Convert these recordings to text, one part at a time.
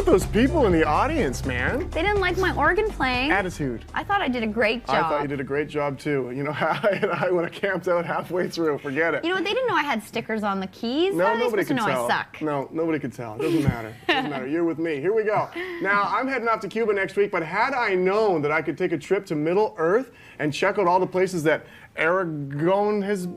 with those people in the audience, man? They didn't like my organ playing. Attitude. I thought I did a great job. I thought you did a great job too. You know, I would have camped out halfway through. Forget it. You know what? They didn't know I had stickers on the keys. No, How are they nobody supposed to could know tell. I suck? No, nobody could tell. It doesn't matter. It doesn't matter. You're with me. Here we go. Now, I'm heading off to Cuba next week, but had I known that I could take a trip to Middle Earth and check out all the places that Aragon has...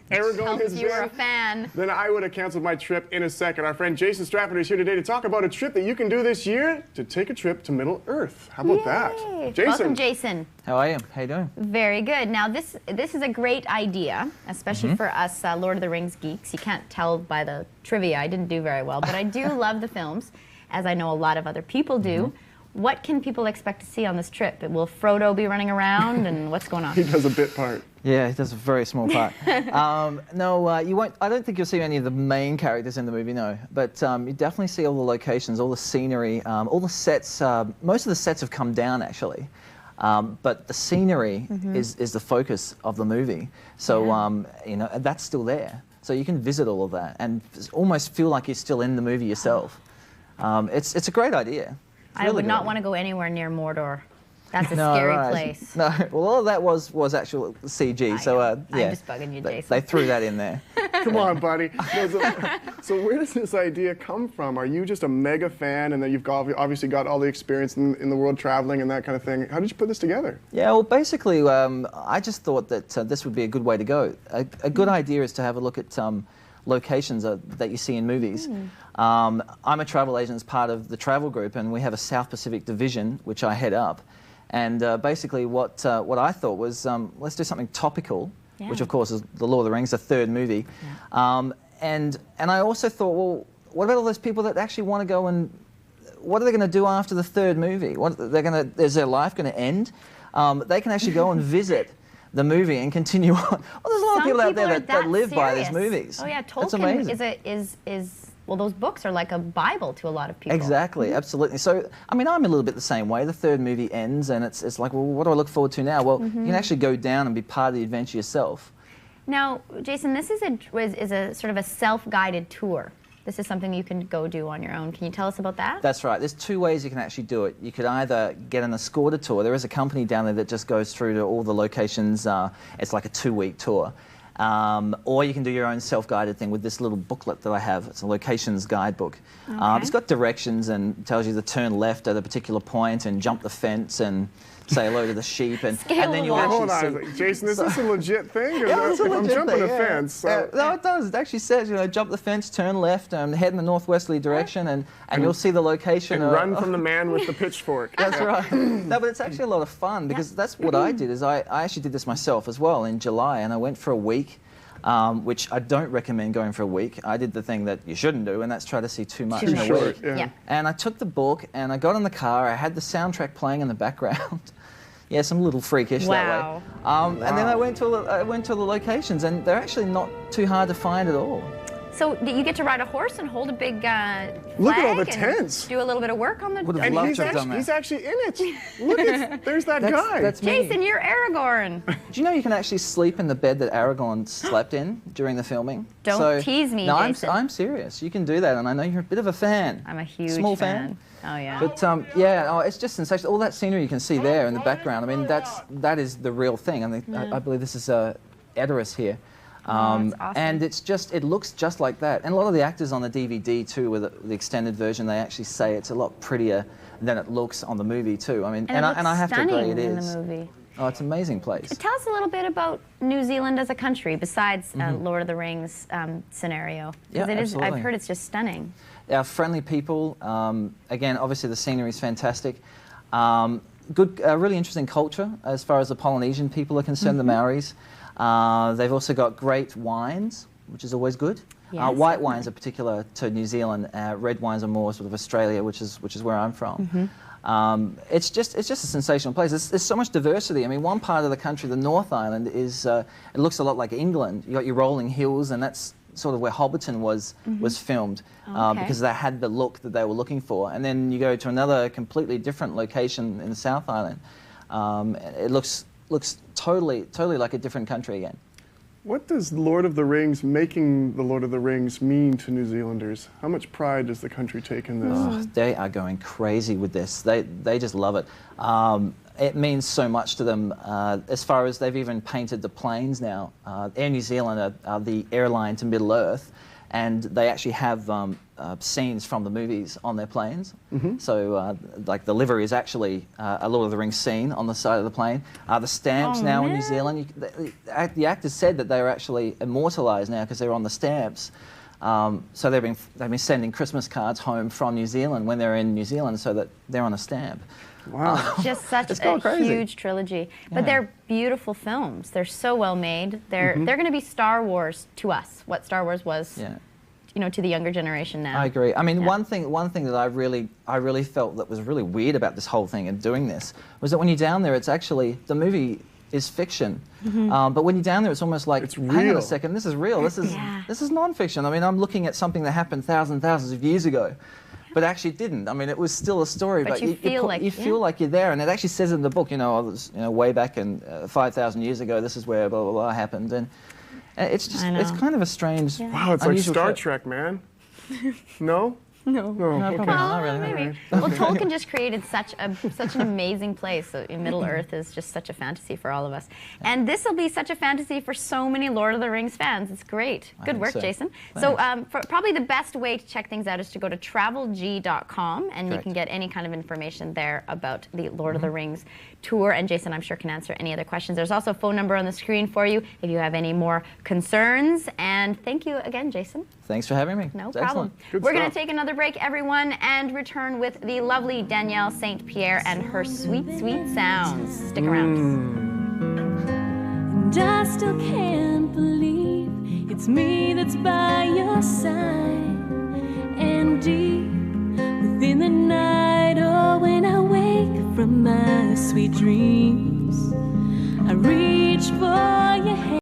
Aragon has You were a been, fan. then I would have canceled my trip in a second. Our friend Jason Stratford is here today to talk about a trip that you can do this year to take a trip to Middle Earth. How about that? Jason. Welcome, Jason. How are you? How you doing? Very good. Now, this is a great idea, especially for us Lord of the Rings geeks. You can't tell by the trivia. I didn't do very well, but I do love the films, as I know a lot of other people do. What can people expect to see on this trip? Will Frodo be running around, and what's going on? He does a bit part. Yeah, he does a very small part. No, you won't. I don't think you'll see any of the main characters in the movie, no. But you definitely see all the locations, all the scenery, all the sets. Most of the sets have come down, actually. But the scenery is the focus of the movie. So, you know, that's still there. So you can visit all of that and almost feel like you're still in the movie yourself. It's a great idea. I would not want to go anywhere near Mordor. That's a scary place. No, well, all of that was actual CG. So yeah, I'm just bugging you, Jason. They threw that in there. Come on, buddy. No, so where does this idea come from? Are you just a mega fan, and then you've obviously got all the experience in the world traveling and that kind of thing? How did you put this together? Yeah, well, basically, I just thought that this would be a good way to go. A good idea is to have a look at locations that you see in movies. I'm a travel agent as part of the travel group, and we have a South Pacific division, which I head up. And basically what I thought was, let's do something topical, which of course is The Lord of the Rings, the third movie. And I also thought, well, what about all those people that actually want to go and, what are they going to do after the third movie? Is their life going to end? They can actually go and visit the movie and continue on. Well, there's a lot of people out there that live by these movies. Oh yeah, That's amazing. Tolkien well, those books are like a Bible to a lot of people. Exactly, absolutely. So, I mean, I'm a little bit the same way. The third movie ends, and it's like, well, what do I look forward to now? Well, you can actually go down and be part of the adventure yourself. Now, Jason, this is a sort of a self-guided tour. This is something you can go do on your own. Can you tell us about that? That's right. There's two ways you can actually do it. You could either get an escorted tour. There is a company down there that just goes through to all the locations. It's like a 2-week tour. Or you can do your own self-guided thing with this little booklet that I have. It's a locations guidebook. It's got directions and tells you to turn left at a particular point and jump the fence and say hello to the sheep. And then you Hold actually on, Jason, is this a legit thing? Yeah, it's a If I'm legit jumping thing, a yeah. fence. No, it does. It actually says, you know, jump the fence, turn left, head in the northwesterly direction, and you'll see the location. And run from the man with the pitchfork. That's right. No, but it's actually a lot of fun because that's what I did. Is I actually did this myself as well in July, and I went for a week. Which I don't recommend going for a week. I did the thing that you shouldn't do, and that's try to see too much in a week. Yeah. And I took the book, and I got in the car. I had the soundtrack playing in the background. Yes, I'm a little freakish that way. And then I went to the locations, and they're actually not too hard to find at all. So you get to ride a horse and hold a big flag. Look at all the and tents. Do a little bit of work on the. Would have And loved he's to have done that. actually in it. Look, there's that guy. That's me. Jason, you're Aragorn. Do you know you can actually sleep in the bed that Aragorn slept in during the filming? Don't tease me, No, Jason. I'm serious. You can do that, and I know you're a bit of a fan. I'm a huge Small fan. Oh yeah. But yeah, it's just sensational. All that scenery you can see there in the background. I mean, that is the real thing. I mean, I believe this is Edoras here. That's awesome. And it looks just like that. And a lot of the actors on the DVD too, with the extended version, they actually say it's a lot prettier than it looks on the movie too. I mean, and I have to agree, it is. In the movie. Oh, it's an amazing place. Tell us a little bit about New Zealand as a country, besides Lord of the Rings scenario. Yeah, It is. absolutely. I've heard it's just stunning. Friendly people. Again, obviously the scenery is fantastic. Good, really interesting culture as far as the Polynesian people are concerned, the Maoris. They've also got great wines, which is always good. Yes, White wines are particular to New Zealand. Red wines are more sort of Australia, which is where I'm from. It's just a sensational place. There's so much diversity. I mean, one part of the country, the North Island, is it looks a lot like England. You got your rolling hills, and that's sort of where Hobbiton was filmed, because they had the look that they were looking for. And then you go to another completely different location in the South Island. It looks totally like a different country again. What does Lord of the Rings, making the Lord of the Rings, mean to New Zealanders? How much pride does the country take in this? Oh, they are going crazy with this. They just love it. It means so much to them, as far as they've even painted the planes now. Air New Zealand are the airline to Middle Earth, and they actually have scenes from the movies on their planes. So, like the livery is actually a Lord of the Rings scene on the side of the plane. The stamps now in New Zealand, the actors said that they were actually immortalised now because they're on the stamps. So they've been sending Christmas cards home from New Zealand when they're in New Zealand, so that they're on a stamp. Wow. Just such a huge trilogy. But they're beautiful films. They're so well made. They're going to be Star Wars to us, what Star Wars was, you know, to the younger generation now. I agree. I mean, one thing that I really felt that was really weird about this whole thing and doing this was that when you're down there, it's actually, the movie is fiction. But when you're down there, it's almost like, it's real. Hang on a second, this is real. This is non-fiction. I mean, I'm looking at something that happened thousands of years ago. But actually it didn't. I mean, it was still a story, but you feel like you're there. And it actually says in the book, way back in 5,000 years ago, this is where blah, blah, blah happened. And it's just, it's kind of a strange, wow, it's like Star Trek, man. No? No. probably not really. Maybe. Well, Tolkien just created such an amazing place. So Middle Earth is just such a fantasy for all of us. And this will be such a fantasy for so many Lord of the Rings fans. It's great. Good work, Jason. So probably the best way to check things out is to go to travelg.com, and you can get any kind of information there about the Lord of the Rings tour. And Jason, I'm sure, can answer any other questions. There's also a phone number on the screen for you if you have any more concerns. And thank you again, Jason. Thanks for having me. No It's problem. excellent. We're going to take another break, everyone, and return with the lovely Danielle St. Pierre and her sweet, sweet sounds. Stick around. And I still can't believe it's me that's by your side. And deep within the night, or when I wake from my sweet dreams, I reach for your hand.